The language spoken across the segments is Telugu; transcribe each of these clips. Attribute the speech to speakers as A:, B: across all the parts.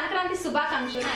A: సంక్రాంతి శుభాకాంక్షలు.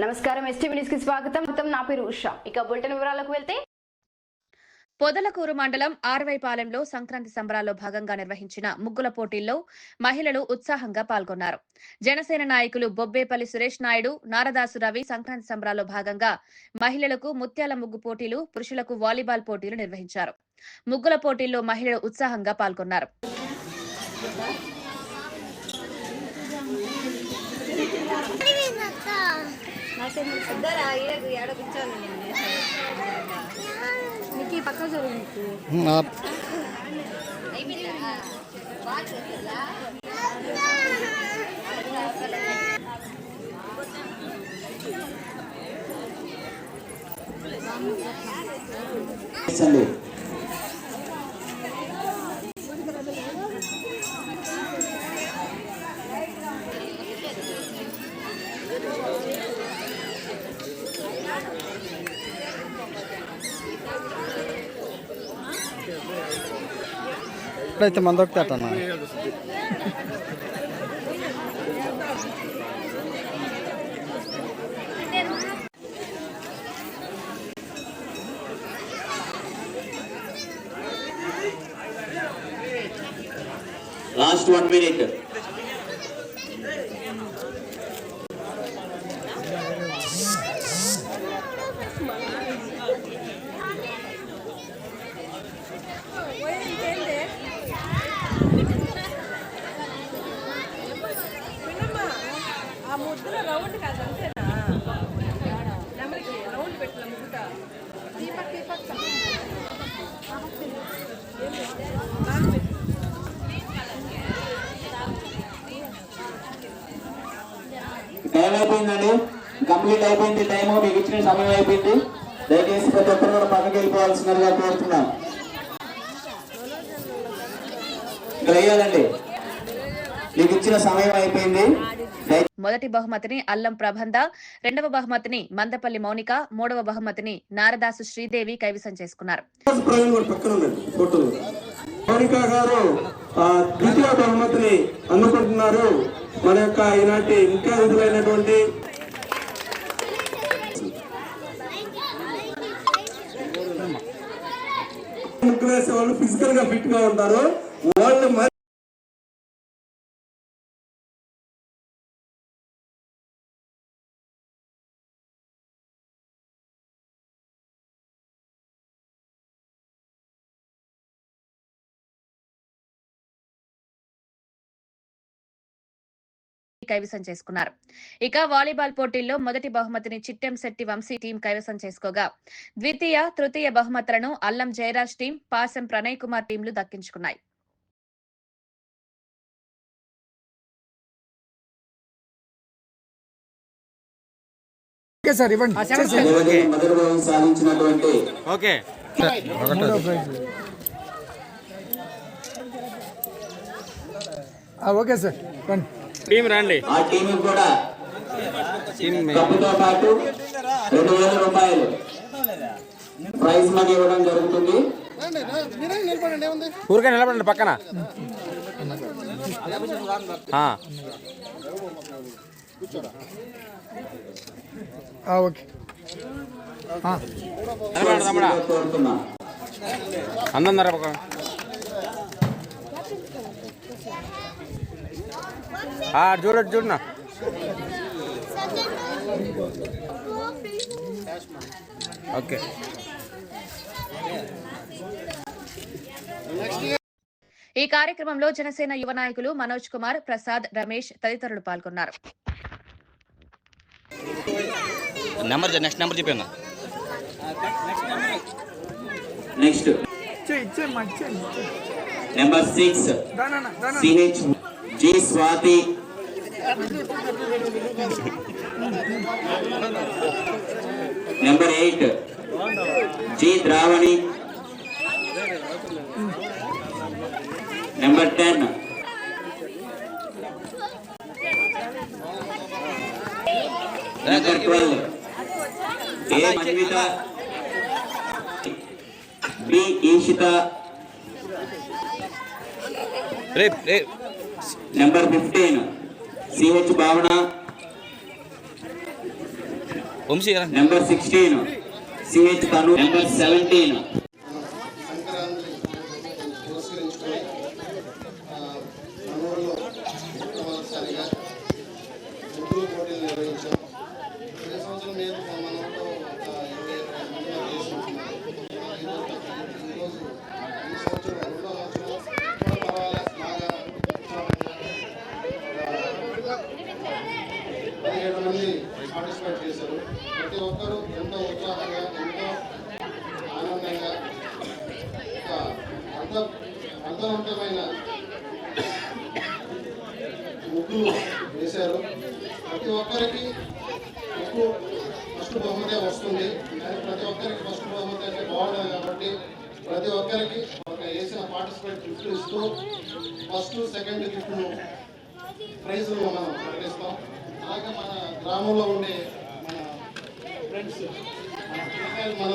B: నమస్కారం, ఎస్టీవీ న్యూస్ కి స్వాగతం. నా పేరు ఉషా. ఇక బులెటిన్ వివరాలకు వెళ్తే,
C: పొదలకూరు మండలం ఆర్వైపాలెంలో సంక్రాంతి సంబరాల్లో భాగంగా నిర్వహించిన ముగ్గుల పోటీల్లో మహిళలు ఉత్సాహంగా పాల్గొన్నారు. జనసేన నాయకులు బొబ్బేపల్లి సురేష్ నాయుడు, నారదాసు రవి సంక్రాంతి సంబరాల్లో భాగంగా మహిళలకు ముత్యాల ముగ్గు పోటీలు, పురుషులకు వాలీబాల్ పోటీలు నిర్వహించారు. ముగ్గుల పోటీల్లో మహిళలు ఉత్సాహంగా పాల్గొన్నారు.
D: అయితే మన దొరుకుతాటన్నా
E: లాస్ట్ 1 minute. టైం అయిపోయిందండి, కంప్లీట్ అయిపోయింది. టైము మీకు ఇచ్చిన సమయం అయిపోయింది. దయచేసి ప్రతి ఒక్కరు కూడా పక్కకి వెళ్ళిపోవాల్సిందిగా కోరుతున్నాం. ఇక్కడ వేయాలండి, మీకు ఇచ్చిన సమయం అయిపోయింది.
C: మొదటి బహుమతిని అల్లం ప్రబంధ, రెండవ బహుమతిని మందపల్లి మౌనిక, మూడవ బహుమతిని నారదాసు శ్రీదేవి కైవసం చేసుకున్నారు.
F: మౌనిక గారు ద్వితీయ బహుమతిని అందుకుంటున్నారు. మన యొక్క ఈనాటి ముఖ్య అతిథులైనటువంటి ముగ్గురు వేసే వాళ్ళు ఫిజికల్ గా ఫిట్ గా ఉంటారు. వాళ్ళు
C: కైవసం చేసుకున్నారు. ఇక వాలీబాల్ పోటీల్లో మొదటి బహుమతిని చిట్టెంశెట్టి వంశీ టీం కైవసం చేసుకోగా, ద్వితీయ, తృతీయ బహుమతులను అల్లం జయరాజ్ టీం, పాసం ప్రణయ్ కుమార్ టీంలు దక్కించుకున్నాయి.
D: ఓకే సార్,
E: టీం రండి. ఆ టీం కూడా కప్పుతో పాటు 2000 రూపాయలు ప్రైజ్ మనీ ఇవ్వడం జరుగుతుంది.
G: ఊరికే నిలబడండి పక్కన.
D: ఓకే
E: కోరుతున్నాం.
G: అందరు పక్క చూడండి చూడనా. ఓకే,
C: ఈ కార్యక్రమంలో జనసేన యువ నాయకులు మనోజ్ కుమార్, ప్రసాద్, రమేష్ తదితరులు పాల్గొన్నారు.
G: నెక్స్ట్ నెంబర్ చెప్పాను.
E: Next number 6 CH G Swathi, number 8 G Dravani, number 10 number 12 A Manvitha, B Eshitha, number 15 CH Bhavana,
G: Vamshi
E: number 16 CH Tanu, number 17
A: Sankranti పురస్కరించుకొని మనూరులో మొట్టమొదటిసారిగా ముగ్గులు పోటీలు నిర్వహించాం. ప్రతి సంవత్సరం నేను మన ఊళ్ళో ఒక 20-25 మంది వరకు చేసి ఉంటున్నాను. ఈరోజు ఈ సంవత్సరం రెండో సంవత్సరం కూడా పర్వాలేదు బాగా ఉత్సాహంగా 17 మంది పార్టిసిపేట్ చేశారు. ప్రతి ఒక్కరూ ఎంతో ఉత్సాహంగా ఎంతో ఆనందంగా ఒక అర్థవంతమైన ముగ్గులు వేశారు. ప్రతి ఒక్కరికి ముగ్గు ఫస్ట్ బహుమతి వస్తుంది, కానీ ప్రతి ఒక్కరికి ఫస్ట్ బహుమతి అంటే బాగుండదు కాబట్టి ప్రతి ఒక్కరికి ఒక వేసిన పార్టిసిపేట్ గిఫ్ట్ ఇస్తూ ఫస్ట్ సెకండ్ గిఫ్ట్ను ప్రైజులు మనం ప్రకటిస్తాం. అలాగే మన గ్రామంలో ఉండే మన ఫ్రెండ్స్ మన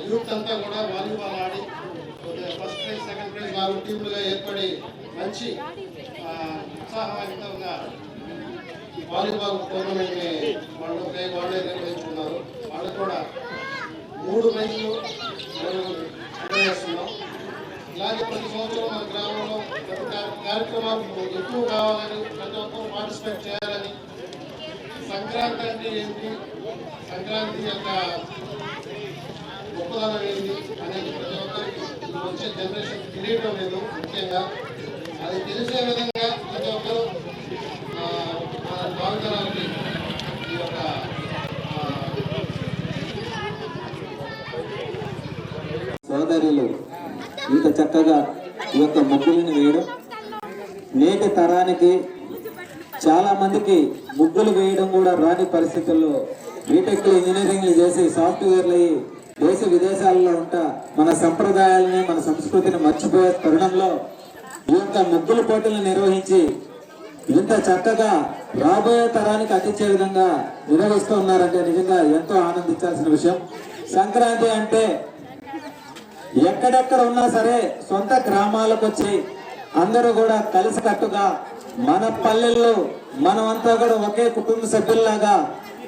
A: యూత్ అంతా కూడా వాలీబాల్ ఆడి ఫస్ట్ ప్రైజ్ సెకండ్ ప్రైజ్ 4 టీములుగా ఏర్పడి మంచి ఉత్సాహవంతంగా వాలీబాల్ టోర్నమెంట్ని వాళ్ళే నిర్వహించుకున్నారు. వాళ్ళకు కూడా 3 ప్రైజులు అందజేస్తున్నాం. ఇలాగే ప్రతి సంవత్సరం మన గ్రామంలో ప్రతి కార్యక్రమాలు ఎక్కువ కావాలని, ప్రతి ఒక్కరు పార్టిసిపేట్ చేయాలని, సంక్రాంతి అంటే ఏంటి, సంక్రాంతి యొక్క గొప్పదనం ఏంటి అనేది ప్రతి ఒక్కరికి వచ్చే జనరేషన్ తెలియటం లేదు. ముఖ్యంగా అది తెలిసే విధంగా ప్రతి ఒక్కరు భావితరాలకి ఈ యొక్క
E: సోదరులు ఇంత చక్కగా ఈ యొక్క ముగ్గులను వేయడం నేటి తరానికి చాలా మందికి ముగ్గులు వేయడం కూడా రాని పరిస్థితుల్లో బీటెక్లు ఇంజనీరింగ్లు చేసి సాఫ్ట్వేర్లు అయ్యి దేశ విదేశాలలో ఉంటా మన సంప్రదాయాలని మన సంస్కృతిని మర్చిపోయే తరుణంలో ఈ యొక్క ముగ్గుల పోటీలను నిర్వహించి ఇంత చక్కగా రాబోయే తరానికి అందించే విధంగా నిర్వహిస్తూ ఉన్నారంటే నిజంగా ఎంతో ఆనందించాల్సిన విషయం. సంక్రాంతి అంటే ఎక్కడెక్కడ ఉన్నా సరే సొంత గ్రామాలకు వచ్చి అందరూ కూడా కలిసికట్టుగా మన పల్లెల్లో మనమంతా కూడా ఒకే కుటుంబ సభ్యుల్లాగా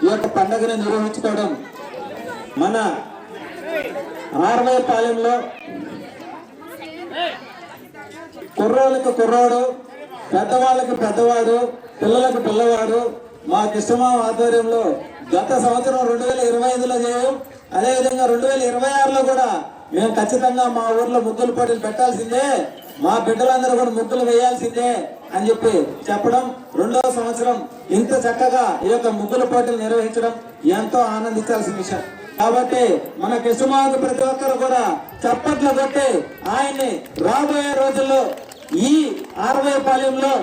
E: ఈ యొక్క పండుగను నిర్వహించుకోవడం మన ఆర్వైపాలెంలో కుర్రోళ్ళకి కుర్రోడు, పెద్దవాళ్ళకి పెద్దవాడు, పిల్లలకు పిల్లవాడు మా కృష్ణమావ ఆధ్వర్యంలో గత సంవత్సరం 2025లో చేయం. అదేవిధంగా 2026లో కూడా మేము ఖచ్చితంగా మా ఊర్లో ముగ్గులు పోటీలు పెట్టాల్సిందే, మా బిడ్డలందరూ కూడా ముగ్గులు వేయాల్సిందే అని చెప్పి చెప్పడం, 2వ సంవత్సరం ఇంత చక్కగా ఈ యొక్క ముగ్గుల పోటీలు నిర్వహించడం ఎంతో ఆనందించాల్సిన విషయం. కాబట్టి మన కృష్ణమావకి ప్రతి ఒక్కరు కూడా చప్పట్లు కొట్టి ఆయన్ని రాబోయే రోజుల్లో ఈ ఆర్వైపాలెంలో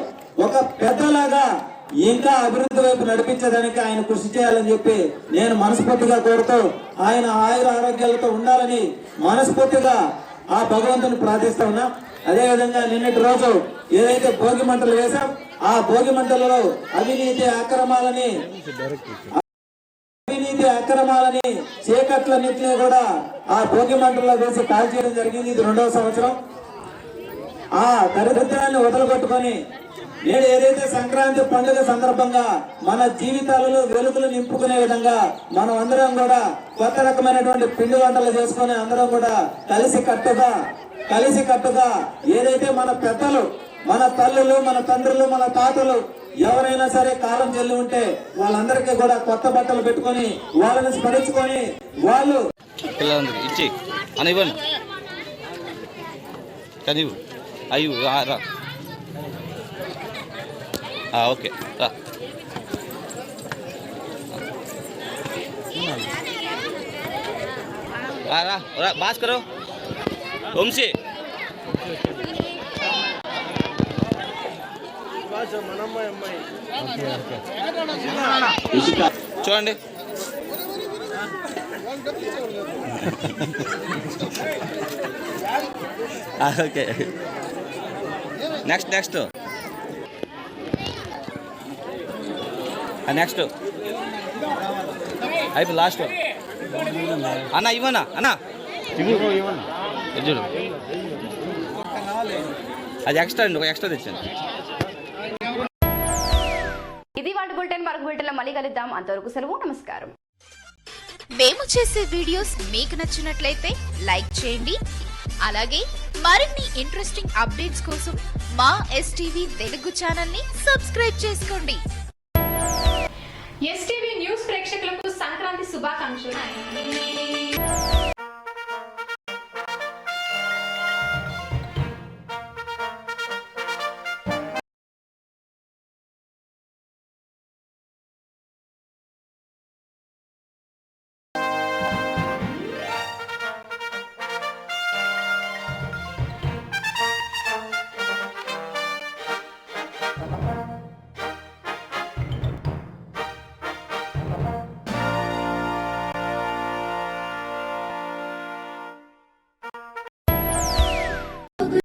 E: ఒక పెద్దలాగా ఇంకా అభివృద్ధి వైపు నడిపించడానికి ఆయన కృషి చేయాలని చెప్పి నేను మనస్ఫూర్తిగా కోరుతూ ఆయన ఆయుర ఆరోగ్యాలతో ఉండాలని మనస్ఫూర్తిగా ఆ భగవంతుని ప్రార్థిస్తా ఉన్నా. అదేవిధంగా నిన్నటి రోజు ఏదైతే భోగి మంటలు వేశాం ఆ భోగి మంటలలో అవినీతి అక్రమాలని చీకట్లన్నింటినీ కూడా ఆ భోగి మంటల్లో వేసి కాల్ చేయడం జరిగింది. ఇది 2వ సంవత్సరం. ఆ దరిద్రాన్ని వదలగొట్టుకొని నేడు ఏదైతే సంక్రాంతి పండుగ సందర్భంగా మన జీవితాలలో వెలుగులు నింపుకునే విధంగా మనం అందరం కూడా కొత్త రకమైనటువంటి పిండి వంటలు చేసుకుని అందరం కూడా కలిసి కట్టుగా ఏదైతే మన పెద్దలు, మన తల్లులు, మన తండ్రులు, మన తాతలు ఎవరైనా సరే కాలం చెల్లి ఉంటే వాళ్ళందరికీ కూడా కొత్త బట్టలు పెట్టుకొని వాళ్ళని స్మరించుకొని వాళ్ళు
G: ఇచ్చి అని ఇవ్వండి కానీ అయ్యో రా ఓకే రా భాస్కరు వంశీ చూడండి. ఓకే, నెక్స్ట్ నెక్స్ట్ నెక్స్ట్ అయిపోయి లాస్ట్ అన్న ఇవ్వనా అన్న ఇది చూడు, అది ఎక్స్ట్రా అండి, ఒక ఎక్స్ట్రా తెచ్చాను.
B: ఇది వాటి బులెటిన్. మరొక బులెటిన్లో మళ్ళీ కలుద్దాం. అంతవరకు సెలవు, నమస్కారం.
H: మేము చేసే వీడియోస్ మీకు నచ్చినట్లయితే లైక్ చేయండి. అలాగే మరిన్ని ఇంట్రెస్టింగ్ అప్డేట్స్ కోసం మా ఎస్టీవీ తెలుగు ఛానల్ ని సబ్స్క్రైబ్ చేసుకోండి.
I: ఎస్టీవీ న్యూస్ ప్రేక్షకులకు సంక్రాంతి శుభాకాంక్షలు.